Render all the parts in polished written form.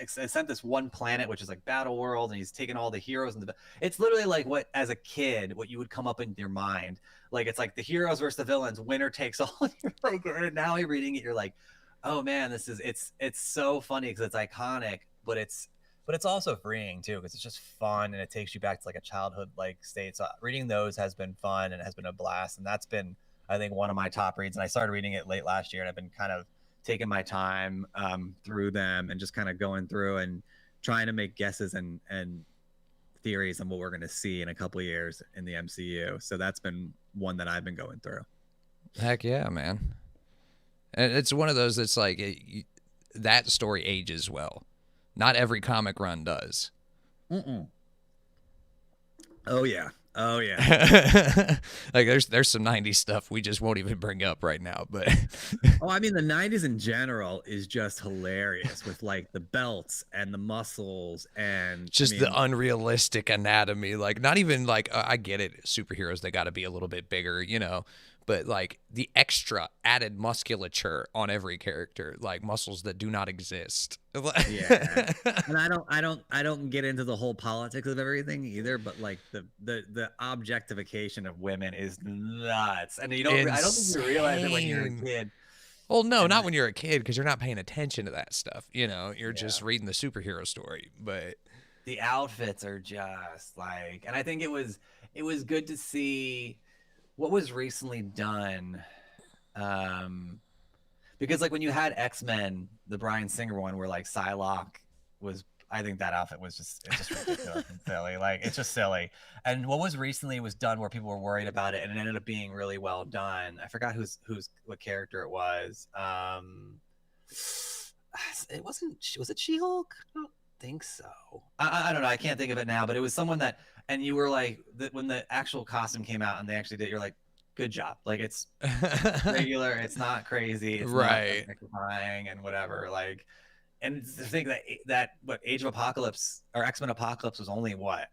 sent this one planet, which is like Battle World, and he's taken all the heroes. It's literally like what, as a kid, what you would come up in your mind. Like, it's like the heroes versus the villains, winner takes all. You're like, and now you're reading it, you're like, oh man, it's so funny because it's iconic, but it's also freeing too, because it's just fun and it takes you back to like a childhood like state. So reading those has been fun and it has been a blast, and that's been, I think, one of my top reads. And I started reading it late last year, and I've been kind of taking my time through them and just kind of going through and trying to make guesses and theories on what we're going to see in a couple of years in the MCU. So that's been one that I've been going through. Heck yeah, man. And it's one of those that's like, that story ages well. Not every comic run does. Mm-mm. Oh yeah. Like there's some 90s stuff we just won't even bring up right now, but oh, I mean, the 90s in general is just hilarious with like the belts and the muscles and just the unrealistic anatomy. Like, not even like, I get it, superheroes, they got to be a little bit bigger, you know, but like the extra added musculature on every character, like muscles that do not exist. Yeah. And I don't get into the whole politics of everything either, but like the objectification of women is nuts. And I don't think you realize it when you're a kid. Well, no, not when you're a kid, because you're not paying attention to that stuff. You know, you're just reading the superhero story. But the outfits are just like, and I think it was good to see what was recently done. Because like when you had X-Men, the Bryan Singer one, where like Psylocke was, I think that outfit was just ridiculous and silly. Like, it's just silly. And what was recently was done where people were worried about it, and it ended up being really well done. I forgot what character it was. It wasn't. Was it She-Hulk? I don't think so. I don't know. I can't think of it now. But it was someone that, and you were like, when the actual costume came out and they actually did, you're like, good job. Like, it's regular. It's not crazy. It's right. not terrifying and whatever. Like, and the thing that what Age of Apocalypse or X-Men Apocalypse was only what,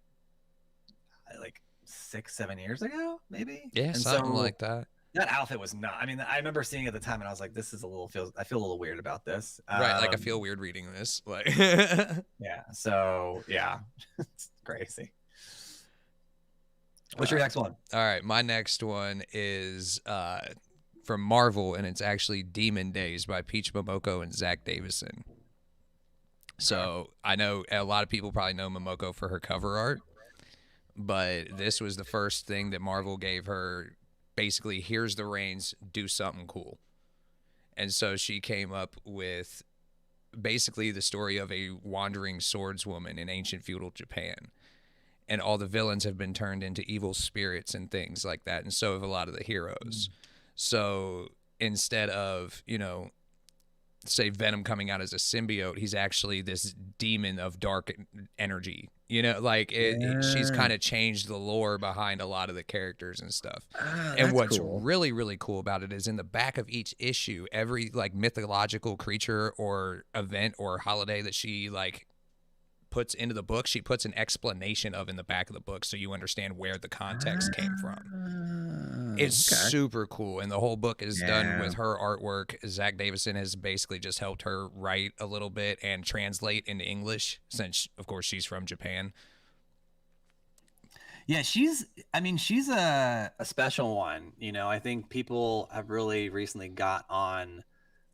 like 6-7 years ago, maybe. Yeah, and something like that. That outfit was not. I mean, I remember seeing it at the time, and I was like, "This is I feel a little weird about this." Right, like I feel weird reading this. Like, yeah. So yeah, it's crazy. What's your next one? All right, my next one is from Marvel, and it's actually Demon Days by Peach Momoko and Zach Davison. So I know a lot of people probably know Momoko for her cover art, but this was the first thing that Marvel gave her. Basically, here's the reins, do something cool. And so she came up with basically the story of a wandering swordswoman in ancient feudal Japan. And all the villains have been turned into evil spirits and things like that. And so have a lot of the heroes. So instead of, you know, say Venom coming out as a symbiote, he's actually this demon of dark energy. You know, like she's kind of changed the lore behind a lot of the characters and stuff. And what's really, really cool about it is in the back of each issue, every like mythological creature or event or holiday that she like puts into the book, she puts an explanation of in the back of the book so you understand where the context came from. It's super cool, and the whole book is done with her artwork. Zach Davison has basically just helped her write a little bit and translate into English, since of course she's from Japan. Yeah, she's a special one. You know, I think people have really recently got on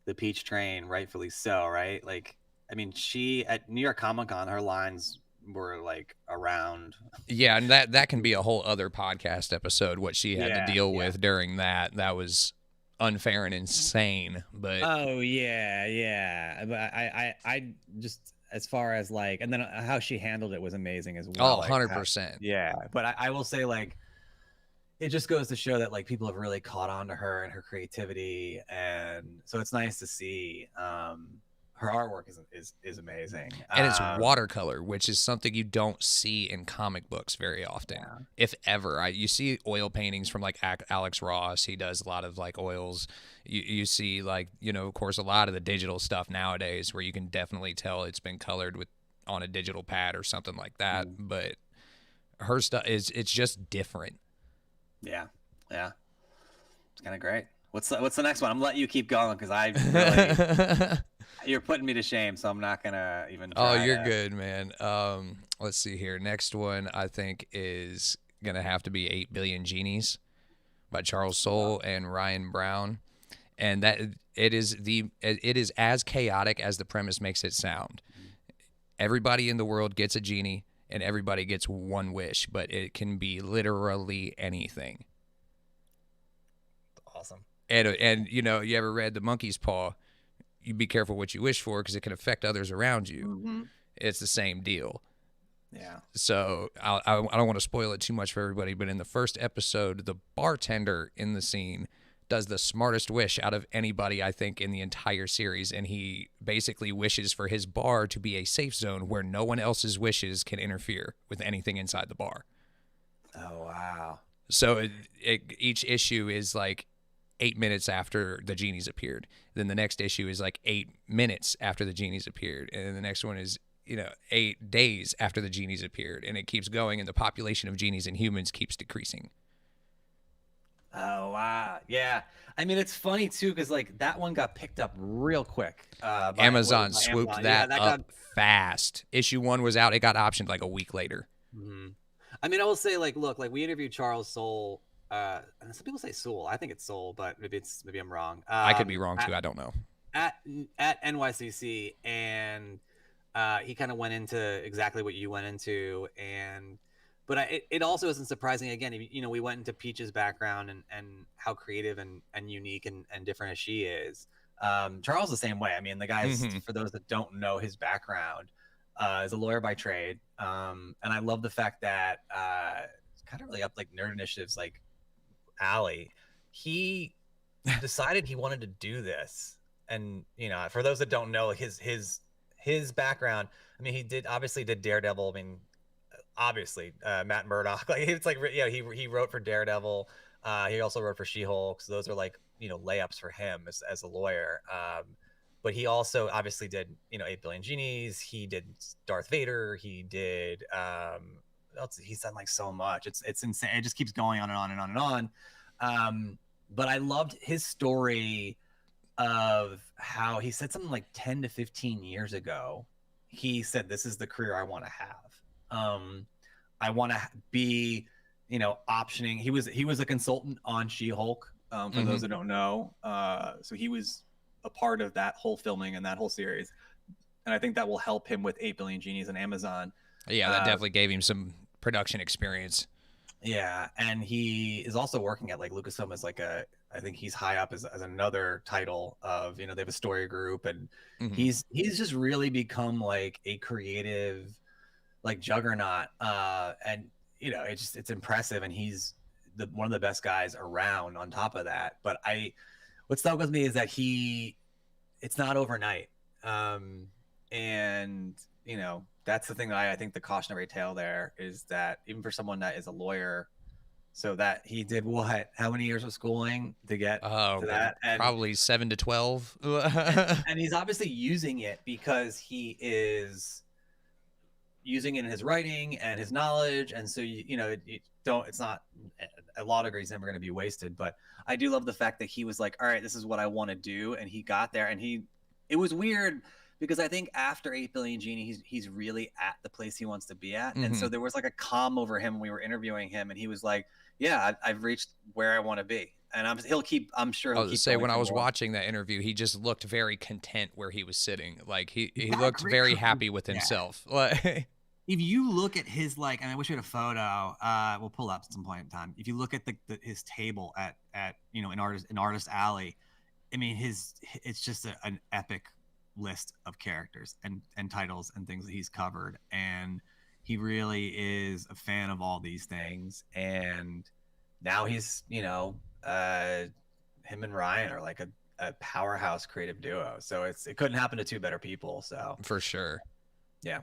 the Peach train, rightfully so, right? Like, I mean, she at New York Comic Con, her lines were like around. Yeah, and that can be a whole other podcast episode, what she had to deal with during that. That was unfair and insane. But oh yeah. But I just, as far as like, and then how she handled it was amazing as well. Oh, 100%. Yeah. But I will say, like, it just goes to show that like people have really caught on to her and her creativity. And so it's nice to see. Her artwork is amazing. And it's watercolor, which is something you don't see in comic books very often, if ever. You see oil paintings from like Alex Ross. He does a lot of like oils. You see like, you know, of course, a lot of the digital stuff nowadays where you can definitely tell it's been colored on a digital pad or something like that. But her stuff it's just different. Yeah. It's kind of great. What's the next one? I'm gonna let you keep going because I really... You're putting me to shame, so I'm not gonna even Oh, try you're to. good, man. Let's see here. Next one I think is gonna have to be 8 Billion Genies by Charles Soule and Ryan Brown. And that it is as chaotic as the premise makes it sound. Everybody in the world gets a genie and everybody gets one wish, but it can be literally anything. Awesome. And you know, you ever read The Monkey's Paw? You be careful what you wish for because it can affect others around you. Mm-hmm. It's the same deal. Yeah. So I don't want to spoil it too much for everybody, but in the first episode, the bartender in the scene does the smartest wish out of anybody, I think, in the entire series. And he basically wishes for his bar to be a safe zone where no one else's wishes can interfere with anything inside the bar. Oh, wow. So each issue is like 8 minutes after the genies appeared. Then the next issue is like 8 minutes after the genies appeared. And then the next one is, 8 days after the genies appeared. And it keeps going, and the population of genies and humans keeps decreasing. Oh, wow. Yeah. I mean, it's funny, too, because, like, that one got picked up real quick. By Amazon swooped Amazon. that Yeah, up fast. Issue 1 was out. It got optioned like a week later. Mm-hmm. I mean, I will say, like, look, like, we interviewed Charles Soule. And some people say Soule. I think it's Soule, but maybe I'm wrong. I could be wrong, too. I don't know. At NYCC, and he kind of went into exactly what you went into, but it also isn't surprising. Again, we went into Peach's background and how creative and unique and different as she is. Charles the same way. I mean, the guy's, for those that don't know his background, is a lawyer by trade, and I love the fact that it's kind of really up like Nerd Initiative's like alley. He decided he wanted to do this, and for those that don't know, his background. I mean, he obviously did Daredevil. I mean, obviously Matt Murdock. Like it's like he wrote for Daredevil. He also wrote for She-Hulk. So those are like layups for him as a lawyer. But he also obviously did 8 Billion Genies. He did Darth Vader. He did he's done like so much. It's insane. It just keeps going on and on and on and on. But I loved his story of how he said something like 10 to 15 years ago. He said, "This is the career I want to have. I want to be, optioning." He was a consultant on She-Hulk. For those that don't know, so he was a part of that whole filming and that whole series, and I think that will help him with 8 Billion Genies and Amazon. Yeah, that definitely gave him some production experience. Yeah, and he is also working at like Lucasfilm as like I think he's high up as another title of they have a story group, and he's just really become like a creative like juggernaut, and it's impressive, and he's one of the best guys around on top of that. But what stuck with me is that it's not overnight, and that's the thing that I think the cautionary tale there is that even for someone that is a lawyer, so that he did how many years of schooling to get to that? And probably 7 to 12. and he's obviously using it because he is using it in his writing and his knowledge. And so, it's not, a law degree is never going to be wasted. But I do love the fact that he was like, all right, this is what I want to do. And he got there, and it was weird because I think after 8 Billion Genie, he's really at the place he wants to be at. And so there was like a calm over him when we were interviewing him, and he was like, yeah, I've reached where I want to be. And I'm sure he'll keep say when I was more. watching that interview, he just looked very content where he was sitting. Like he looked very happy with himself. Like if you look at his I wish we had a photo. We'll pull up at some point in time. If you look at his table at an artist alley, I mean it's just an epic list of characters and titles and things that he's covered, and he really is a fan of all these things. And now he's him and Ryan are like a powerhouse creative duo, so it couldn't happen to two better people. So for sure. Yeah.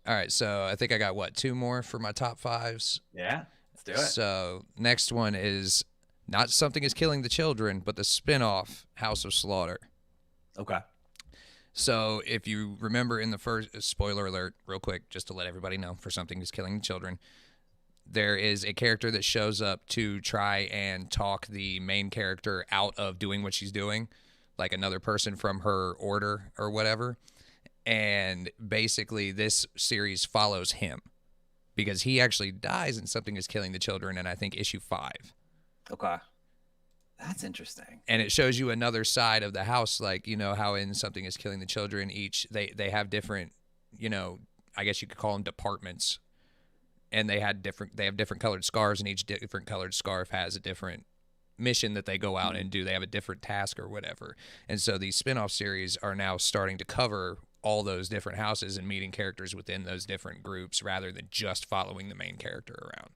All right, so I think I got 2 more for my top 5s. Yeah, let's do it. So next one is Not Something Is Killing the Children, but the spinoff House of Slaughter. Okay. So if you remember in the first, spoiler alert, real quick, just to let everybody know, for Something Is Killing the Children, there is a character that shows up to try and talk the main character out of doing what she's doing. like another person from her order or whatever. And basically, this series follows him because he actually dies and something is killing the children in, I think, issue 5. Okay. That's interesting. And it shows you another side of the house, like, you know, how in something is killing the children, each they have different, you know, I guess you could call them departments, and they have different colored scarves, and each different colored scarf has a different mission that they go out and do. They have a different task or whatever. And so these spin-off series are now starting to cover all those different houses and meeting characters within those different groups rather than just following the main character around.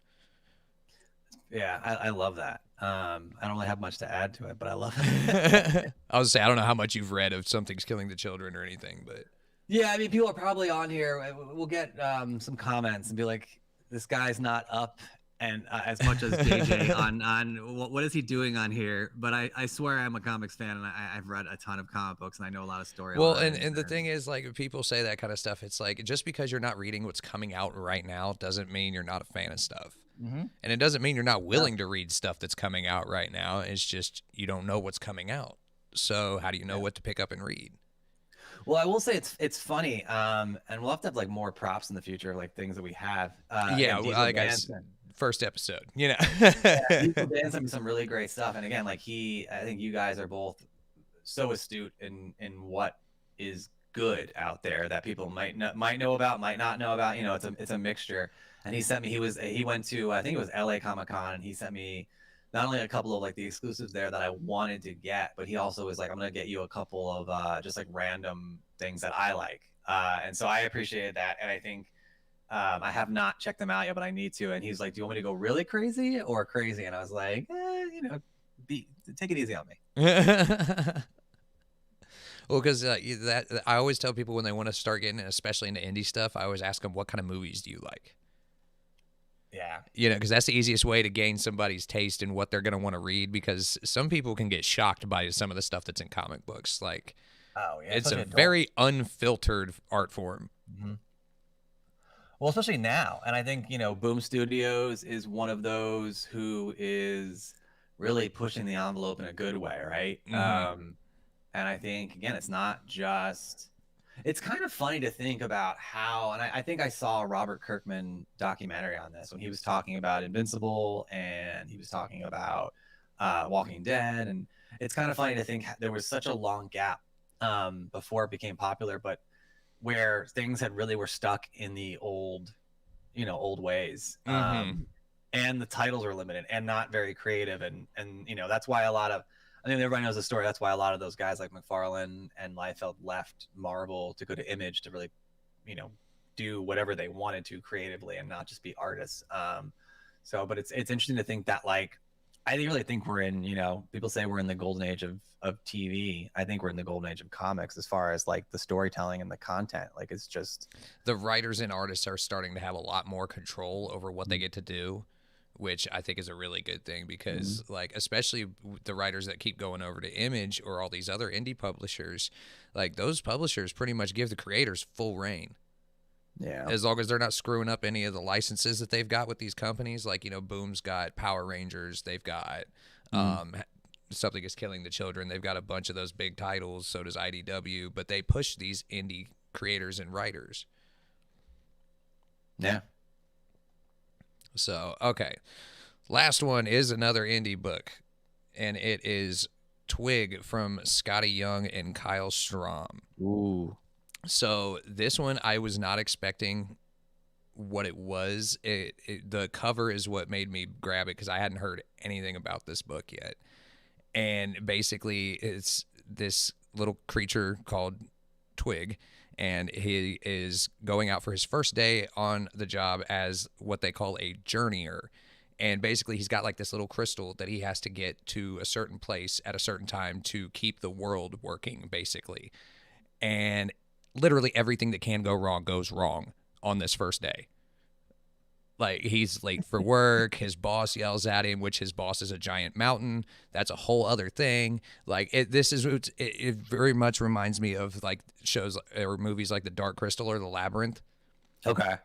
Yeah, I love that. I don't really have much to add to it, but I love it. I was say I don't know how much you've read of Something's Killing the Children or anything, but yeah, I mean, people are probably on here. We'll get some comments and be like, "This guy's not up," and as much as JJ on what is he doing on here? But I swear I'm a comics fan, and I've read a ton of comic books, and I know a lot of storylines. Well, and the thing is, like, people say that kind of stuff. It's like, just because you're not reading what's coming out right now doesn't mean you're not a fan of stuff. Mm-hmm. And it doesn't mean you're not willing to read stuff that's coming out right now. It's just you don't know what's coming out. So how do you know what to pick up and read? Well, I will say it's funny, and we'll have to have like more props in the future, like things that we have. Yeah, Diesel like Danson. First episode, you know. Yeah, Diesel Dan sent me some really great stuff, and again, like I think you guys are both so astute in what is good out there that people might know about, might not know about. You know, it's a mixture. And he sent me. He went to, I think it was LA Comic-Con, and he sent me not only a couple of like the exclusives there that I wanted to get, but he also was like, I'm gonna get you a couple of just like random things that I like. And so I appreciated that, and I think I have not checked them out yet, but I need to. And he's like, "Do you want me to go really crazy or crazy?" And I was like, you know, take it easy on me. Well, because that I always tell people when they want to start getting, especially into indie stuff, I always ask them, "What kind of movies do you like?" Yeah. You know, because that's the easiest way to gain somebody's taste in what they're going to want to read, because some people can get shocked by some of the stuff that's in comic books. Like, oh, yeah, it's a very unfiltered art form. Mm-hmm. Well, especially now. And I think, you know, Boom Studios is one of those who is really pushing the envelope in a good way, right? Mm-hmm. And I think, again, it's not just... It's kind of funny to think about how, and I think I saw a Robert Kirkman documentary on this when he was talking about Invincible, and he was talking about Walking Dead, and it's kind of funny to think there was such a long gap before it became popular, but where things were stuck in the old ways, Mm-hmm. and the titles are limited and not very creative, and you know, that's why I think everybody knows the story. That's why a lot of those guys like McFarlane and Liefeld left Marvel to go to Image to really, you know, do whatever they wanted to creatively and not just be artists. But it's interesting to think that, like, I really think we're in, you know, people say we're in the golden age of TV. I think we're in the golden age of comics as far as like the storytelling and the content. Like, it's just the writers and artists are starting to have a lot more control over what they get to do, which I think is a really good thing, because like, especially the writers that keep going over to Image or all these other indie publishers, like those publishers pretty much give the creators full reign. Yeah. As long as they're not screwing up any of the licenses that they've got with these companies. Like, you know, Boom's got Power Rangers, they've got Something is Killing the Children, they've got a bunch of those big titles, so does IDW, but they push these indie creators and writers. Yeah. So, okay. Last one is another indie book, and it is Twig from Scotty Young and Kyle Strom. Ooh. So this one, I was not expecting what it was. The cover is what made me grab it, because I hadn't heard anything about this book yet. And basically, it's this little creature called Twig, and he is going out for his first day on the job as what they call a journeyer. And basically, he's got like this little crystal that he has to get to a certain place at a certain time to keep the world working, basically. And literally everything that can go wrong goes wrong on this first day. Like, he's late for work, his boss yells at him, which his boss is a giant mountain. That's a whole other thing. Like, it very much reminds me of like shows or movies like The Dark Crystal or The Labyrinth. Okay.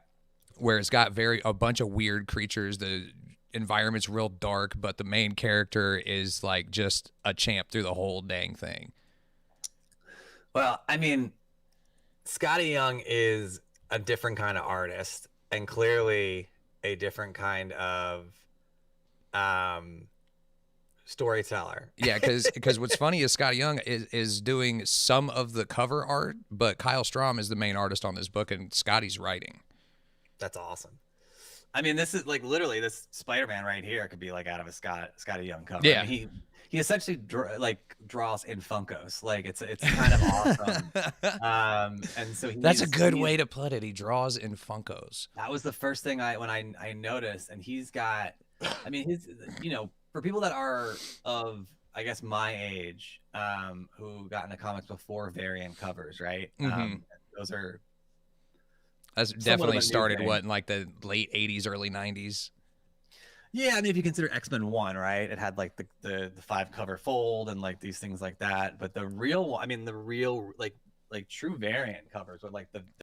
Where it's got a bunch of weird creatures. The environment's real dark, but the main character is like just a champ through the whole dang thing. Well, I mean, Scotty Young is a different kind of artist and clearly a different kind of um, storyteller. Yeah, because what's funny is Scotty Young is doing some of the cover art, but Kyle Strahm is the main artist on this book, and Scotty's writing. That's awesome. I mean, this is like literally this Spider-Man right here could be like out of a Scotty Young cover. Yeah. I mean, he essentially draws in Funkos. Like it's kind of awesome. And so That's a good way to put it. He draws in Funkos. That was the first thing I noticed, and he's got, I mean, his, for people that are of, I guess, my age, who got into comics before variant covers, right? Those are. That's definitely started in like the late 80s, early 90s. Yeah, I mean, if you consider X-Men 1, right? It had like the 5-cover fold and like these things like that. But the real, I mean, the real like true variant covers were like the